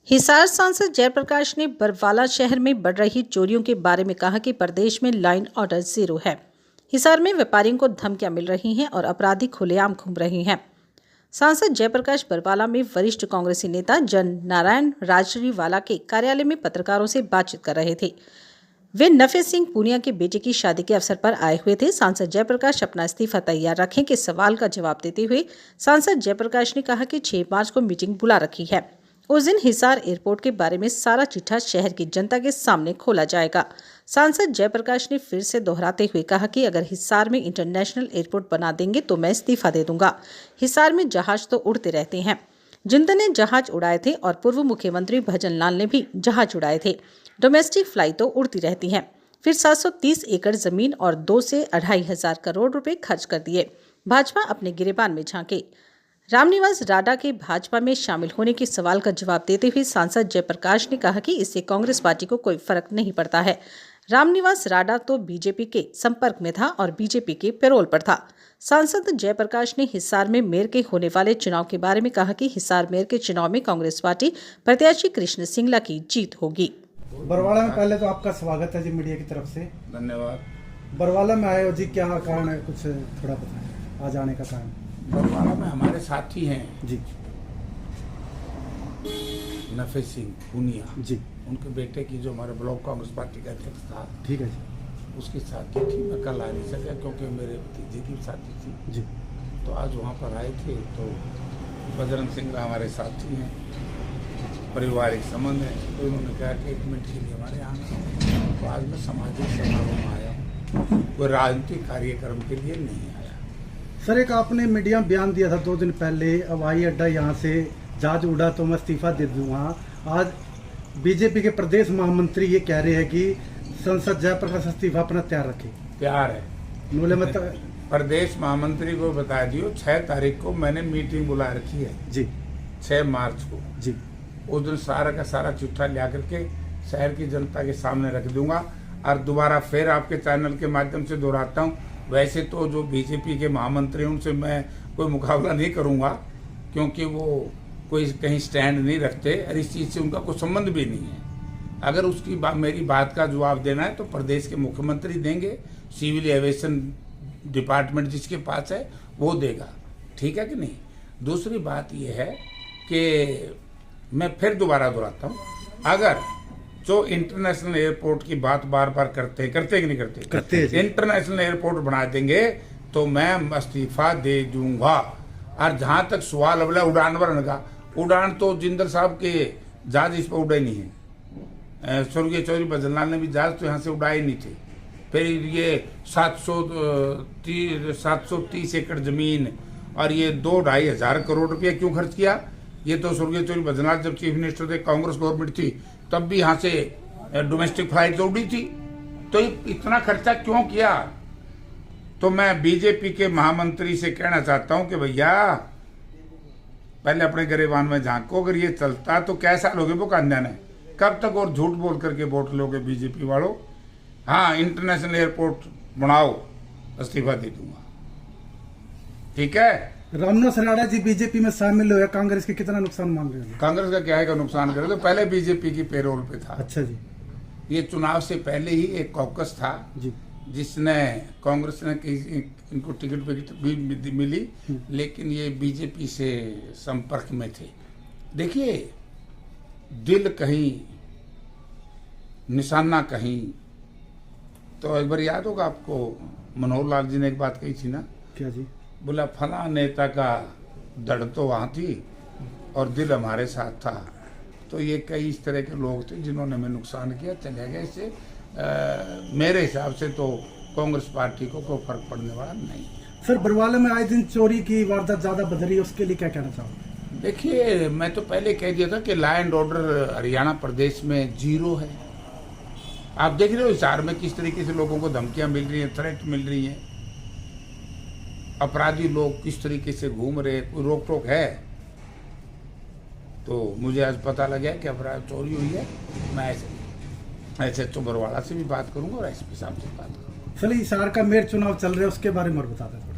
हिसार सांसद जयप्रकाश ने बरवाला शहर में बढ़ रही चोरियों के बारे में कहा कि प्रदेश में लाइन ऑर्डर जीरो है। हिसार में व्यापारियों को धमकियां मिल रही हैं और अपराधी खुलेआम घूम रहे हैं। सांसद जयप्रकाश बरवाला में वरिष्ठ कांग्रेसी नेता जन नारायण राजरीवाला के कार्यालय में पत्रकारों से बातचीत कर रहे थे। वे नफे सिंह पूनिया के बेटे की शादी के अवसर पर आए हुए थे। सांसद जयप्रकाश अपना इस्तीफा तैयार रखें के सवाल का जवाब देते हुए सांसद जयप्रकाश ने कहा कि 6 मार्च को मीटिंग बुला रखी है। उस दिन हिसार एयरपोर्ट के बारे में सारा चिट्ठा शहर की जनता के सामने खोला जाएगा। सांसद जयप्रकाश ने फिर से दोहराते हुए कहा कि अगर हिसार में इंटरनेशनल एयरपोर्ट बना देंगे तो मैं इस्तीफा दे दूंगा। हिसार में जहाज तो उड़ते रहते हैं, जिंदल ने जहाज उड़ाए थे और पूर्व मुख्यमंत्री भजन लाल ने भी जहाज उड़ाए थे। डोमेस्टिक फ्लाइट तो उड़ती रहती हैं। फिर 730 एकड़ जमीन और 2 से 2,500 करोड़ रुपए खर्च कर दिए। भाजपा अपने गिरेबान में झांके। रामनिवास राडा के भाजपा में शामिल होने के सवाल का जवाब देते हुए सांसद जयप्रकाश ने कहा कि इससे कांग्रेस पार्टी को कोई फर्क नहीं पड़ता है। रामनिवास राडा तो बीजेपी के संपर्क में था और बीजेपी के पैरोल पर था। सांसद जयप्रकाश ने हिसार में मेयर के होने वाले चुनाव के बारे में कहा कि हिसार मेयर के चुनाव में कांग्रेस पार्टी प्रत्याशी कृष्ण सिंगला की जीत होगी। बरवाला में पहले तो आपका स्वागत है जी मीडिया की तरफ से। धन्यवाद। बरवाला में आए हो जी, क्या कारण है, कुछ थोड़ा बताएं आ जाने का कारण। बरवाला में हमारे साथी हैं जी नफे सिंह पूनिया जी, उनके बेटे की जो हमारे ब्लॉक कांग्रेस पार्टी का अध्यक्ष था, ठीक है जी उसकी शादी थी। मैं कल आ नहीं सका क्योंकि मेरे भतीजे की शादी थी। जी। तो आज वहाँ पर आए थे। तो बजरंग सिंह हमारे साथी हैं, पारिवारिक संबंध है। तो उन्होंने कहा कि 1 मिनट के लिए हमारे यहाँ। तो आज मैं सामाजिक समारोह में आया हूँ, कोई राजनीतिक कार्यक्रम के लिए नहीं आया। सर, एक आपने मीडिया में बयान दिया था 2 दिन पहले, हवाई अड्डा यहाँ से जहाज उड़ा तो मैं इस्तीफा दे दूंगा। आज बीजेपी के प्रदेश महामंत्री ये कह रहे हैं कि संसद जयप्रकाश इस्तीफा अपना तैयार रखे। तैयार है। बोले मतलब प्रदेश महामंत्री को बता दियो 6 तारीख को मैंने मीटिंग बुला रखी है जी, 6 मार्च को जी। उस दिन सारा का सारा चिट्ठा ला करके शहर की जनता के सामने रख दूंगा। और दोबारा फिर आपके चैनल के माध्यम से दोहराता हूँ, वैसे तो जो बीजेपी के महामंत्री उनसे मैं कोई मुकाबला नहीं करूंगा, क्योंकि वो कोई कहीं स्टैंड नहीं रखते और इस चीज़ से उनका कोई संबंध भी नहीं है। अगर उसकी मेरी बात का जवाब देना है तो प्रदेश के मुख्यमंत्री देंगे, सिविल एविएशन डिपार्टमेंट जिसके पास है वो देगा, ठीक है कि नहीं। दूसरी बात यह है कि मैं फिर दोबारा दोहराता हूँ, अगर जो इंटरनेशनल एयरपोर्ट की बात बार बार करते हैं कि नहीं करते इंटरनेशनल एयरपोर्ट बना देंगे तो मैं इस्तीफा दे दूंगा। और जहां तक सवाल अगला उड़ान भरने का, उड़ान तो जिंदल साहब के जहाज इस पर उड़े नहीं है। स्वर्गीय चौधरी भजनलाल ने भी जहाज तो यहाँ से उड़ाए नहीं थे। फिर ये 730 एकड़ जमीन और ये 2-2,500 करोड़ रुपया क्यों खर्च किया? ये तो स्वर्गीय चौधरी भजनलाल जब चीफ मिनिस्टर थे, कांग्रेस गवर्नमेंट थी, तब भी यहाँ से डोमेस्टिक फ्लाइट तो उड़ी थी। तो इतना खर्चा क्यों किया? तो मैं बीजेपी के महामंत्री से कहना चाहता हूं कि भैया पहले अपने गिरेबान में झांको। अगर ये चलता तो कैसा लोगे वो कांधान है, कब तक और झूठ बोल करके वोट लोगे बीजेपी वालों। हाँ, इंटरनेशनल एयरपोर्ट बनाओ, इस्तीफा दे दूंगा, ठीक है। रामनिवास राडा जी बीजेपी में शामिल हुए, कांग्रेस के कितना नुकसान मान रहे हैं? कांग्रेस का क्या है का नुकसान करे? तो पहले बीजेपी की पेरोल पे था। अच्छा जी। ये चुनाव से पहले ही एक कॉकस था जी, जिसने कांग्रेस ने इनको टिकट भी मिली, लेकिन ये बीजेपी से संपर्क में थे। देखिए, दिल कहीं निशाना कहीं। तो एक बार याद होगा आपको, मनोहर लाल जी ने एक बात कही थी ना, क्या जी? बोला फला नेता का धड़ तो वहाँ थी और दिल हमारे साथ था। तो ये कई इस तरह के लोग थे जिन्होंने हमें नुकसान किया, चले गए। इससे मेरे हिसाब से तो कांग्रेस पार्टी को कोई फर्क पड़ने वाला नहीं है। सर, बरवाला में आए दिन चोरी की वारदात ज्यादा बढ़ रही है, उसके लिए क्या कहना चाहोगे? देखिए, मैं तो पहले कह दिया था कि लॉ एंड ऑर्डर हरियाणा प्रदेश में जीरो है। आप देख रहे हो हिसार में किस तरीके से लोगों को धमकियां मिल रही हैं, थ्रेट मिल रही हैं, अपराधी लोग किस तरीके से घूम रहे हैं, कोई रोक टोक है? तो मुझे आज पता लगा कि अपराध चोरी हुई है। मैं ऐसे तो बरवाला से भी बात करूंगा और एसपी साहब से बात करूंगा। चलिए, हिसार का मेयर चुनाव चल रहे हैं, उसके बारे में और बता दें।